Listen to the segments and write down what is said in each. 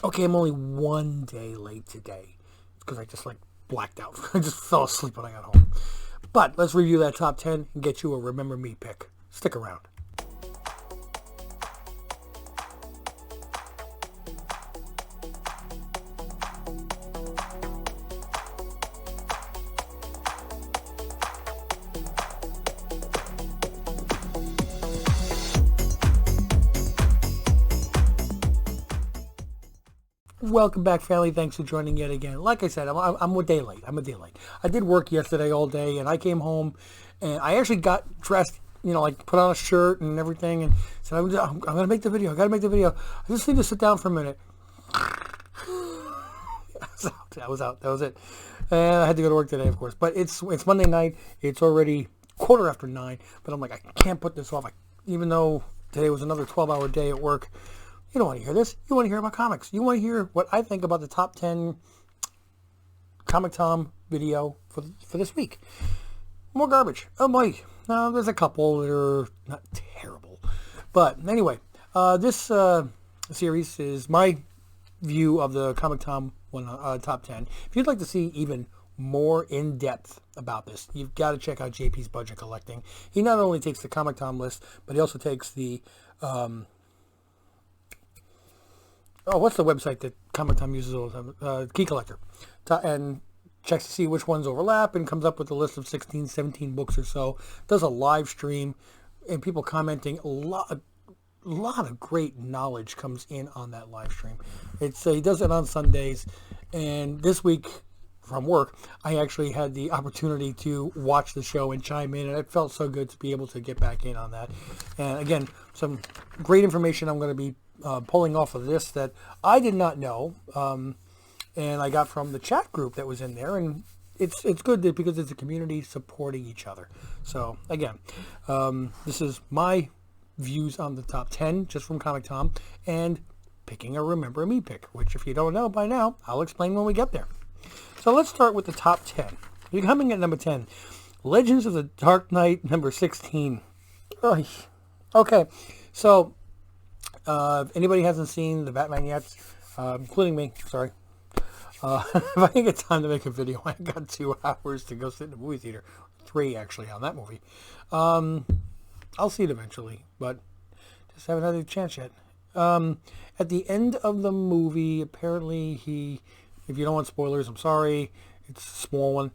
Okay, I'm only one day late today. It's because I just blacked out. I just fell asleep when I got home. But let's review that top 10 and get you a Remember Me pick. Stick around. Welcome back, family. Thanks for joining yet again. Like I said, I'm a day late. I did work yesterday all day, and I came home, and I actually got dressed, put on a shirt and everything, and said, I'm going to make the video. I got to make the video. I just need to sit down for a minute. I was out. That was it. And I had to go to work today, of course. But it's Monday night. It's already 9:15. But I'm like, I can't put this off. Even though today was another 12-hour day at work. You don't want to hear this. You want to hear about comics. You want to hear what I think about the top 10 Comic Tom video for this week. More garbage. Oh boy. There's a couple that are not terrible. But anyway, this series is my view of the Comic Tom top 10. If you'd like to see even more in depth about this, you've got to check out JP's Budget Collecting. He not only takes the Comic Tom list, but he also takes the what's the website that Comic Tom uses all the time? Key Collector. And checks to see which ones overlap and comes up with a list of 16, 17 books or so. Does a live stream and people commenting. A lot of great knowledge comes in on that live stream. He does it on Sundays. And this week from work, I actually had the opportunity to watch the show and chime in. And it felt so good to be able to get back in on that. And again, some great information I'm going to be pulling off of this that I did not know, and I got from the chat group that was in there, and it's good because it's a community supporting each other. So again, this is my views on the top 10 just from Comic Tom and picking a Remember Me pick, which if you don't know by now, I'll explain when we get there. So let's start with the top 10. You're coming at number 10, Legends of the Dark Knight, number 16. Oy. Okay, so if anybody hasn't seen the Batman yet, including me, sorry. If I can get time to make a video, I got 2 hours to go sit in the movie theater. 3 actually on that movie. I'll see it eventually, but just haven't had a chance yet. At the end of the movie, apparently if you don't want spoilers, I'm sorry, it's a small one,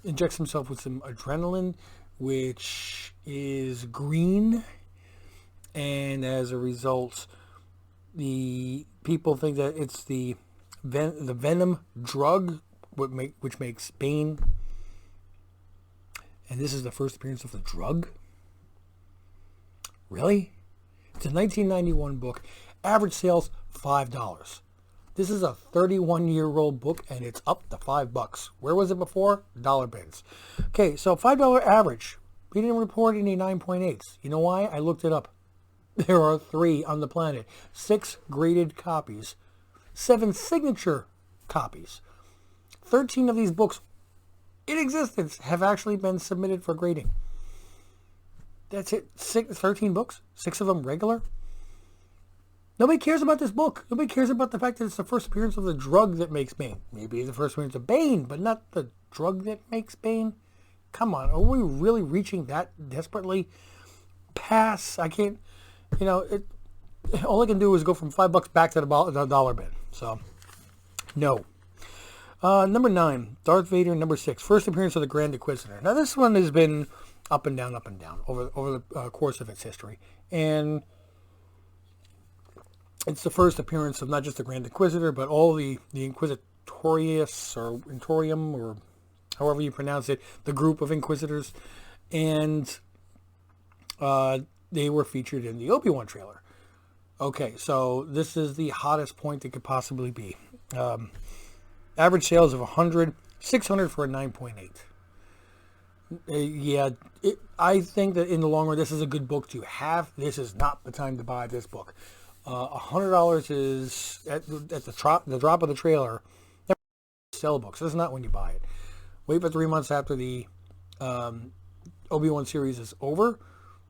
injects himself with some adrenaline, which is green. And as a result, the people think that it's the venom drug, which makes Bane. And this is the first appearance of the drug? Really? It's a 1991 book. Average sales, $5. This is a 31-year-old book, and it's up to $5. Where was it before? Dollar bins. Okay, so $5 average. We didn't report any 9.8s. You know why? I looked it up. There are 3 on the planet, 6 graded copies, 7 signature copies. 13 of these books in existence have actually been submitted for grading. That's it. 13 books, 6 of them regular. Nobody cares about this book. Nobody cares about the fact that it's the first appearance of the drug that makes Bane. Maybe the first appearance of Bane, but not the drug that makes Bane. Come on, are we really reaching that desperately? Pass. I can't. All I can do is go from $5 back to the dollar bin. So, no. Number 9, Darth Vader. Number 6, first appearance of the Grand Inquisitor. Now, this one has been up and down over the course of its history. And it's the first appearance of not just the Grand Inquisitor, but all the Inquisitorius or Intorium, or however you pronounce it, the group of Inquisitors. And they were featured in the Obi-Wan trailer. Okay, so this is the hottest point that could possibly be. Average sales of 100, 600 for a 9.8. I think that in the long run, this is a good book to have. This is not the time to buy this book. $100 is at the drop of the trailer. Never sell books. This is not when you buy it. Wait for 3 months after the Obi-Wan series is over,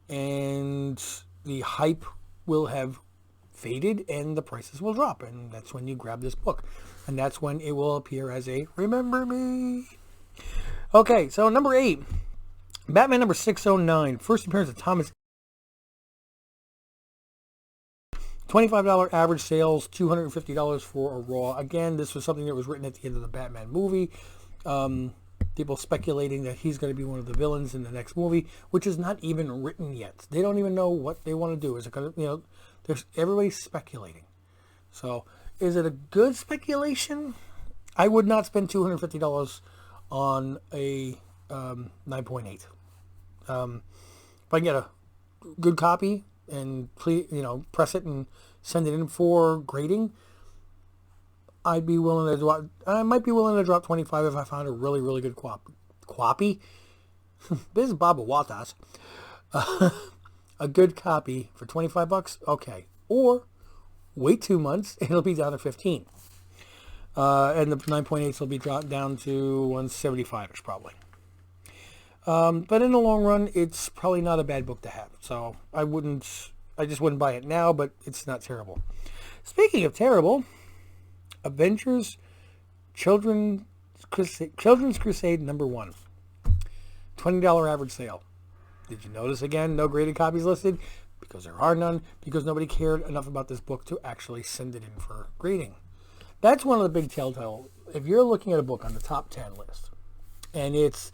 and the hype will have faded and the prices will drop. And that's when you grab this book. And that's when it will appear as a Remember Me. Okay, so number 8. Batman number 609. First appearance of Thomas. $25 average sales, $250 for a Raw. Again, this was something that was written at the end of the Batman movie. People speculating that he's going to be one of the villains in the next movie, which is not even written yet. They don't even know what they want to do. Is it going to, there's everybody's speculating. So, is it a good speculation? I would not spend $250 on a 9.8. If I can get a good copy and press it and send it in for grading, I might be willing to drop 25 if I found a really, really good copy. This is Baba Watas. A good copy for $25. Okay. Or wait 2 months and it'll be down to 15. And the 9.8s will be dropped down to 175ish probably. But in the long run, it's probably not a bad book to have. So I just wouldn't buy it now, but it's not terrible. Speaking of terrible, Avengers Children's Crusade number 1. $20 average sale. Did you notice again, no graded copies listed? Because there are none, because nobody cared enough about this book to actually send it in for grading. That's one of the big telltale. If you're looking at a book on the top 10 list, and it's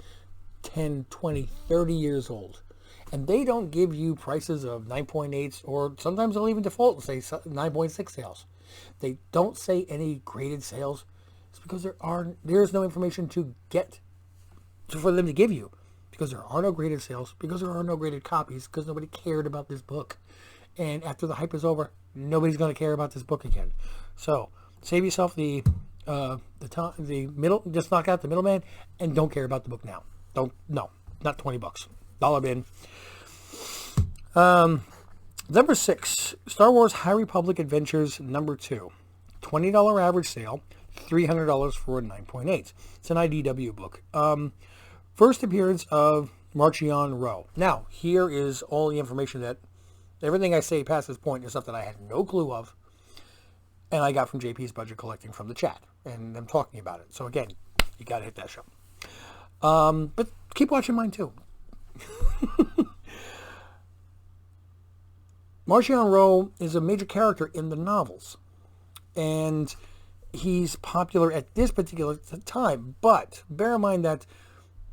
10, 20, 30 years old, and they don't give you prices of 9.8s, or sometimes they'll even default and say 9.6 sales. They don't say any graded sales. It's because there's no information to get for them to give you, because there are no graded sales, because there are no graded copies, because nobody cared about this book. And after the hype is over, nobody's going to care about this book again. So save yourself the middle, just knock out the middleman, and don't care about the book now. Not $20. Dollar bin. Number 6, Star Wars High Republic Adventures number 2. $20 average sale, $300 for a 9.8. It's an IDW book. First appearance of Marchion Ro. Now, here is all the information that everything I say past this point is stuff that I had no clue of, and I got from JP's Budget Collecting from the chat, and I'm talking about it. So again, you got to hit that show. But keep watching mine too. Marchion Ro is a major character in the novels, and he's popular at this particular time. But bear in mind that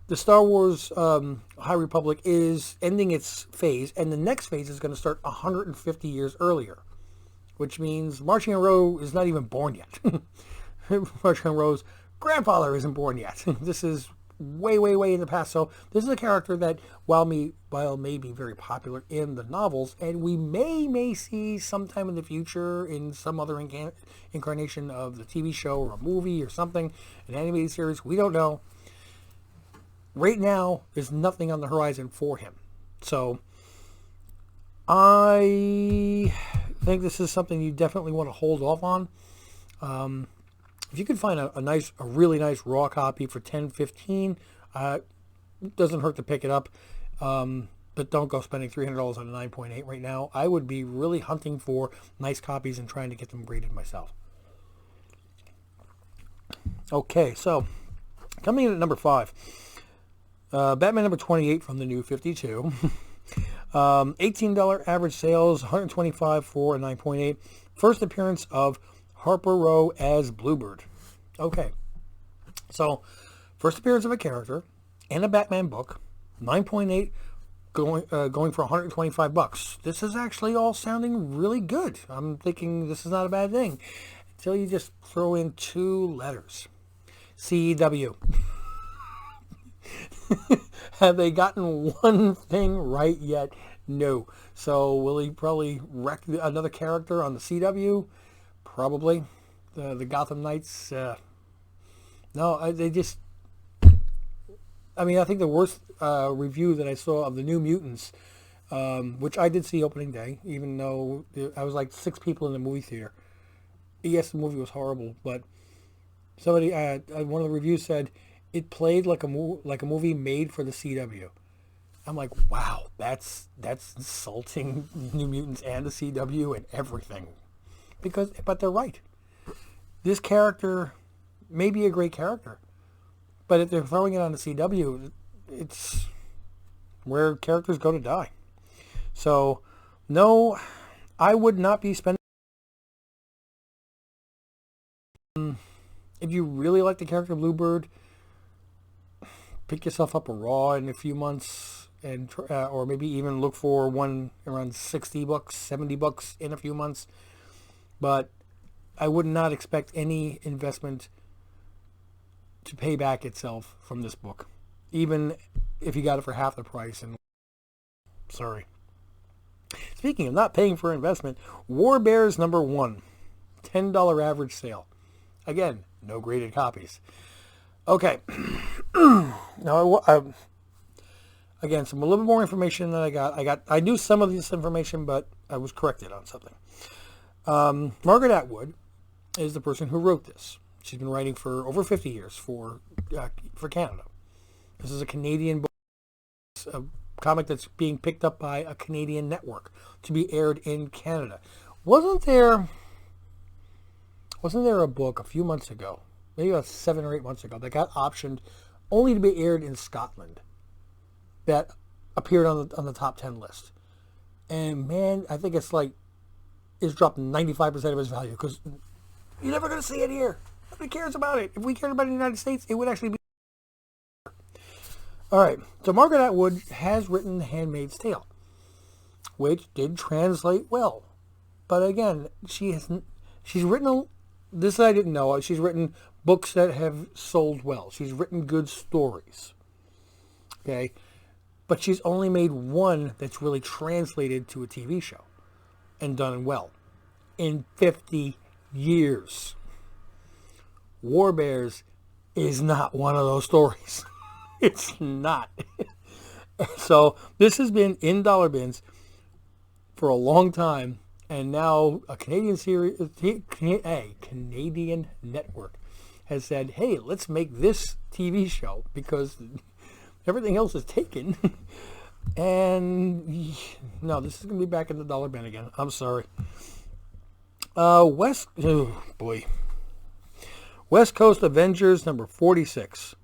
the Star Wars High Republic is ending its phase, and the next phase is going to start 150 years earlier, which means Marchion Ro is not even born yet. Marchion Ro's grandfather isn't born yet. This is way, way, way in the past. So this is a character that, while may be very popular in the novels, and we may see sometime in the future in some other incarnation of the TV show or a movie or something, an animated series, we don't know. Right now, there's nothing on the horizon for him. So I think this is something you definitely want to hold off on. If you can find a really nice raw copy for $10-15, it doesn't hurt to pick it up. But don't go spending $300 on a 9.8 right now. I would be really hunting for nice copies and trying to get them graded myself. Okay, so coming in at number 5. Batman number 28 from the New 52. $18 average sales, $125 for a 9.8. First appearance of Harper Row as Bluebird. Okay. So, first appearance of a character in a Batman book, 9.8 going for $125. This is actually all sounding really good. I'm thinking this is not a bad thing. Until you just throw in 2 letters. CW. Have they gotten one thing right yet? No. So will he probably wreck another character on the CW? Probably. The Gotham Knights. No, I think the worst review that I saw of the New Mutants, which I did see opening day, even though I was like 6 people in the movie theater. Yes, the movie was horrible, but somebody, one of the reviews said, it played like a movie made for the CW. I'm like, wow, that's insulting New Mutants and the CW and everything. but they're right. This character may be a great character, but if they're throwing it on the CW, it's where characters go to die. So, no, I would not be spending. If you really like the character Bluebird, pick yourself up a Raw in a few months, and or maybe even look for one around $60, $70 in a few months. But I would not expect any investment to pay back itself from this book, even if you got it for half the price. And sorry. Speaking of not paying for investment, War Bears #1, $10 average sale. Again, no graded copies. Okay. Now, again, some a little bit more information than I got. I knew some of this information, but I was corrected on something. Margaret Atwood is the person who wrote this. She's been writing for over 50 years for Canada. This is a Canadian book, a comic that's being picked up by a Canadian network to be aired in Canada. Wasn't there a book a few months ago, maybe about 7 or 8 months ago, that got optioned only to be aired in Scotland, that appeared on the top 10 list? And man, I think it's dropped 95% of its value, because you're never going to see it here. Nobody cares about it. If we cared about it in the United States, it would actually be. All right, so Margaret Atwood has written The Handmaid's Tale, which did translate well. But again, she's written this I didn't know. She's written books that have sold well. She's written good stories. Okay? But she's only made one that's really translated to a TV show and done well in 50 years. War Bears is not one of those stories. It's not. So this has been in dollar bins for a long time, and now a Canadian Canadian network has said, "Hey, let's make this TV show because everything else is taken." And no, this is going to be back in the dollar bin again. I'm sorry. West Coast Avengers #46.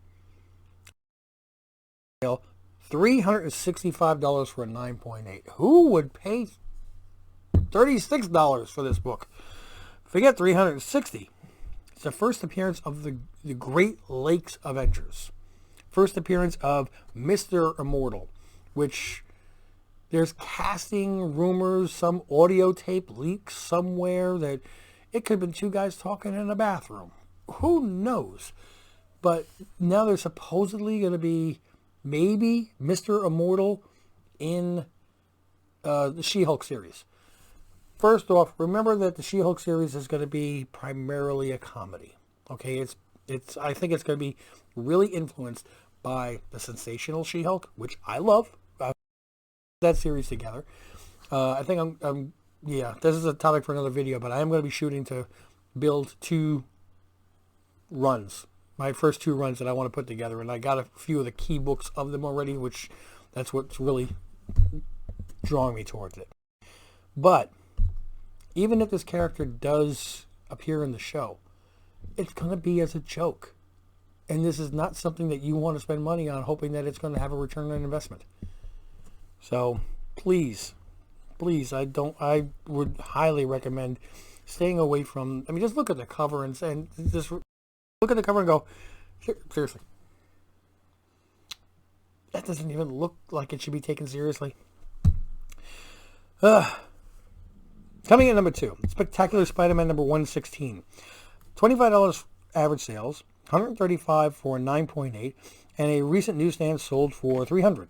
$365 for a 9.8. Who would pay $36 for this book? Forget $360. It's the first appearance of the Great Lakes Avengers. First appearance of Mr. Immortal, which there's casting rumors, some audio tape leaks somewhere that it could have been two guys talking in a bathroom. Who knows? But now there's supposedly going to be maybe Mr. Immortal in the She-Hulk series. First off, remember that the She-Hulk series is going to be primarily a comedy. Okay, it's. I think it's going to be really influenced by the sensational She-Hulk, which I love. That series together. I think this is a topic for another video, but I am going to be shooting to build 2 runs. My first 2 runs that I want to put together, and I got a few of the key books of them already, which that's what's really drawing me towards it. But even if this character does appear in the show, it's going to be as a joke. And this is not something that you want to spend money on hoping that it's going to have a return on investment. So please, I would highly recommend staying away from, just look at the cover and just look at the cover and go, seriously, that doesn't even look like it should be taken seriously. Coming in #2, Spectacular Spider-Man #116. $25 average sales, $135 for a 9.8, and a recent newsstand sold for $300.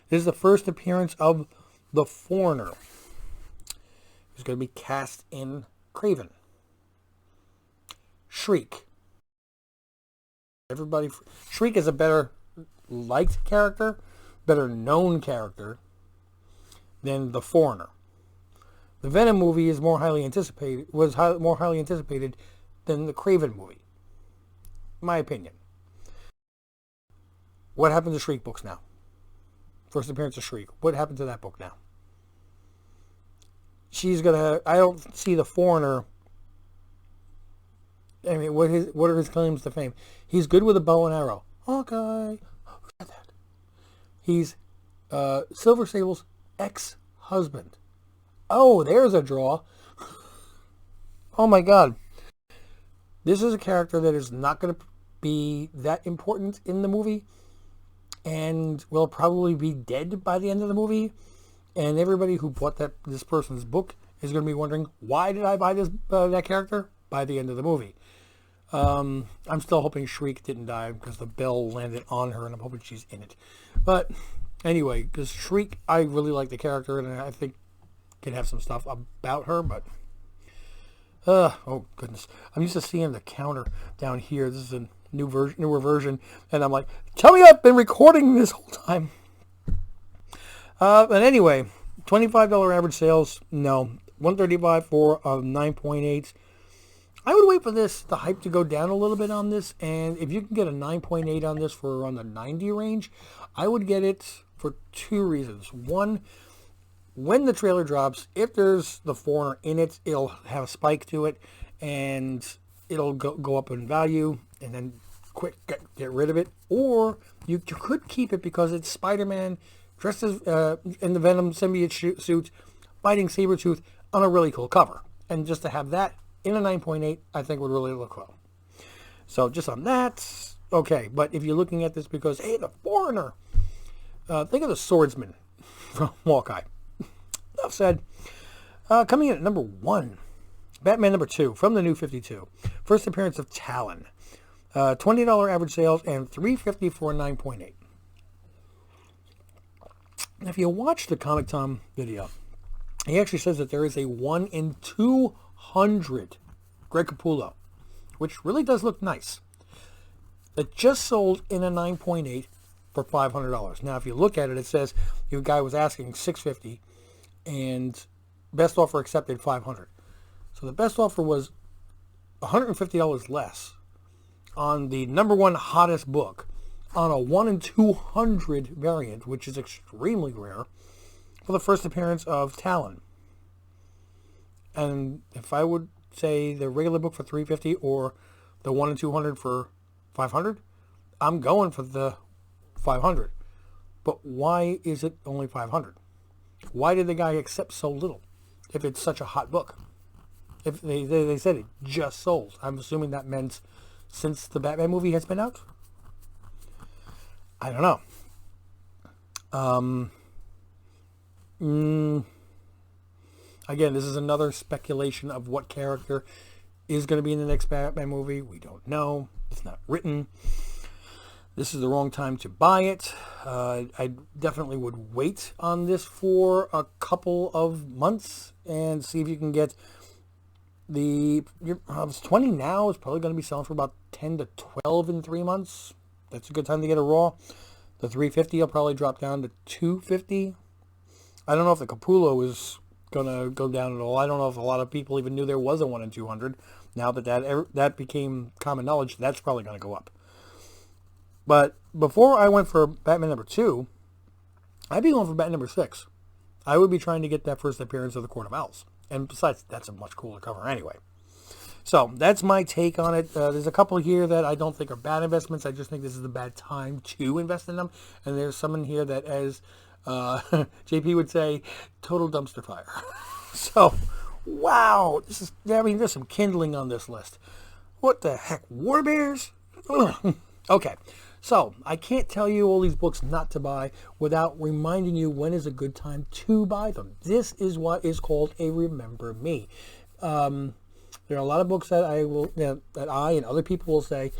This is the first appearance of the Foreigner, who's going to be cast in Kraven. Shriek. Shriek is a better liked character, better known character than the Foreigner. The Venom movie is more highly anticipated than the Kraven movie, in my opinion. What happened to Shriek books now? First appearance of Shriek. What happened to that book now? she's gonna. I don't see the foreigner. I mean, what are his claims to fame? He's good with a bow and arrow. Okay, who said that? He's Silver Sable's ex-husband. Oh, there's a draw. Oh my God. This is a character that is not going to be that important in the movie and will probably be dead by the end of the movie. And everybody who bought this person's book is going to be wondering, why did I buy that character by the end of the movie? I'm still hoping Shriek didn't die because the bell landed on her, and I'm hoping she's in it. But anyway, because Shriek, I really like the character, and I think can have some stuff about her, but oh goodness, I'm used to seeing the counter down here. This is a newer version, and I'm like, tell me I've been recording this whole time. But anyway, $25 average sales, no, $135 for 9.8. I would wait for the hype to go down a little bit on this, and if you can get a 9.8 on this for around the 90 range, I would get it for two reasons. One, when the trailer drops, if there's the foreigner in it, it'll have a spike to it, and it'll go up in value, and then quick get rid of it. Or you could keep it because it's Spider-Man dressed as in the Venom symbiote suit, fighting Sabretooth on a really cool cover. And just to have that in a 9.8, I think would really look well. So just on that, okay. But if you're looking at this because, hey, the foreigner, think of the swordsman from Hawkeye. Enough said. Coming in at number 1, Batman number 2 from the New 52. First appearance of Talon. $20 average sales and $350 for a 9.8. Now, if you watch the Comic Tom video, he actually says that there is a 1 in 200 Greg Capullo, which really does look nice, that just sold in a 9.8 for $500. Now, if you look at it, it says your guy was asking $650 and best offer accepted $500. So the best offer was $150 less on the number one hottest book on a 1 in 200 variant, which is extremely rare, for the first appearance of Talon. And if I would say the regular book for $350 or the 1 in 200 for $500, I'm going for the $500. But why is it only $500? Why did the guy accept so little if it's such a hot book? If they said it just sold. I'm assuming that meant since the Batman movie has been out? I don't know. Again, this is another speculation of what character is going to be in the next Batman movie. We don't know. It's not written. This is the wrong time to buy it. I definitely would wait on this for a couple of months and see if you can get it's 20 now. It's probably going to be selling for about 10 to 12 in 3 months. That's a good time to get a raw. The 350 will probably drop down to 250. I don't know if the Capullo is going to go down at all. I don't know if a lot of people even knew there was a 1 in 200. Now that became common knowledge, that's probably going to go up. But before I went for Batman number 2, I'd be going for Batman number 6. I would be trying to get that first appearance of the Court of Owls. And besides, that's a much cooler cover anyway. So that's my take on it. There's a couple here that I don't think are bad investments. I just think this is a bad time to invest in them. And there's some in here that, as JP would say, total dumpster fire. So, wow. There's some kindling on this list. What the heck? War Bears? Okay. So, I can't tell you all these books not to buy without reminding you when is a good time to buy them. This is what is called a Remember Me. There are a lot of books that that I and other people will say,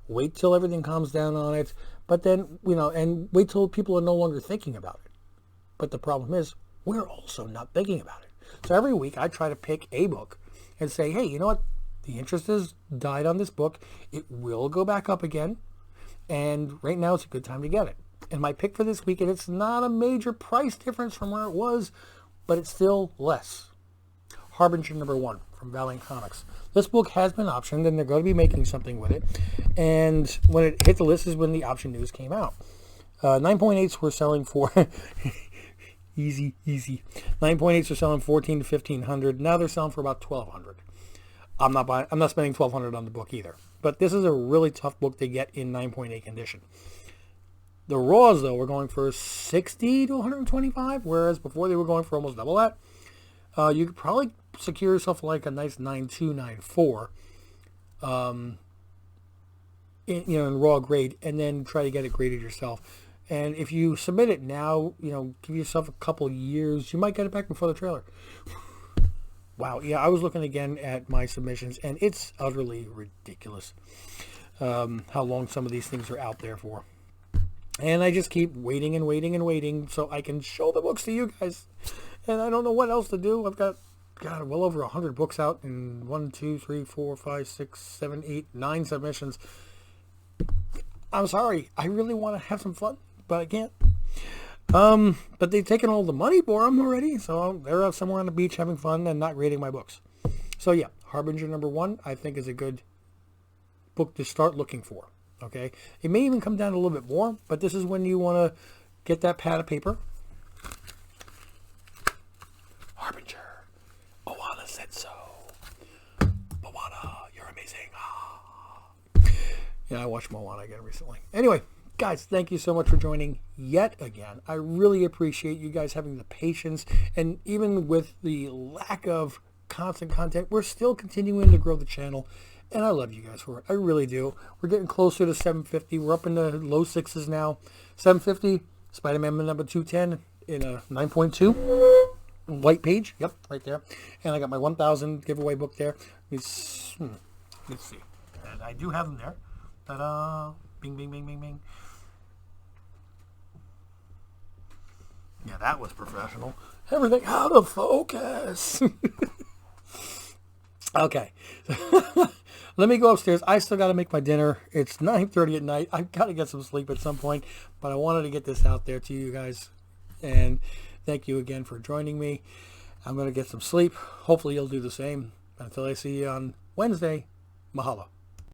wait till everything calms down on it, but then, and wait till people are no longer thinking about it. But the problem is, we're also not thinking about it. So every week I try to pick a book and say, hey, you know what? The interest has died on this book. It will go back up again. And right now it's a good time to get it. And my pick for this week, and it's not a major price difference from where it was, but it's still less. Harbinger number 1 from Valiant Comics. This book has been optioned, and they're going to be making something with it. And when it hit the list is when the option news came out. 9.8s were selling for Easy, easy. 9.8s are selling 14 to 1500. Now they're selling for about 1200. I'm not spending 1200 on the book either. But this is a really tough book to get in 9.8 condition. The raws, though, were going for 60 to 125, whereas before they were going for almost double that. You could probably secure yourself like a nice 9.2, 9.4 in raw grade, and then try to get it graded yourself. And if you submit it now, give yourself a couple years, you might get it back before the trailer. Wow, yeah, I was looking again at my submissions, and it's utterly ridiculous how long some of these things are out there for. And I just keep waiting and waiting and waiting so I can show the books to you guys. And I don't know what else to do. I've got well over 100 books out in 1, 2, 3, 4, 5, 6, 7, 8, 9 submissions. I'm sorry. I really want to have some fun, but I can't. But they've taken all the money for them already, so they're out somewhere on the beach having fun and not grading my books. So yeah, Harbinger #1, I think, is a good book to start looking for. Okay, it may even come down a little bit more, but this is when you want to get that pad of paper. Harbinger, Moana said so. Moana, you're amazing. Yeah, I watched Moana again recently. Anyway, guys, thank you so much for joining yet again. I really appreciate you guys having the patience, and even with the lack of constant content, we're still continuing to grow the channel, and I love you guys for it. I really do. We're getting closer to 750. We're up in the low 6s now. 750, Spider-Man #210 in a 9.2 white page. Yep, right there. And I got my 1000 giveaway book there. Let's see. And I do have them there. Ta-da! Bing, bing, bing, bing, bing. Yeah, that was professional. Everything out of focus. Okay. Let me go upstairs. I still got to make my dinner. It's 9:30 at night. I've got to get some sleep at some point, but I wanted to get this out there to you guys. And thank you again for joining me. I'm going to get some sleep. Hopefully you'll do the same. Until I see you on Wednesday, mahalo.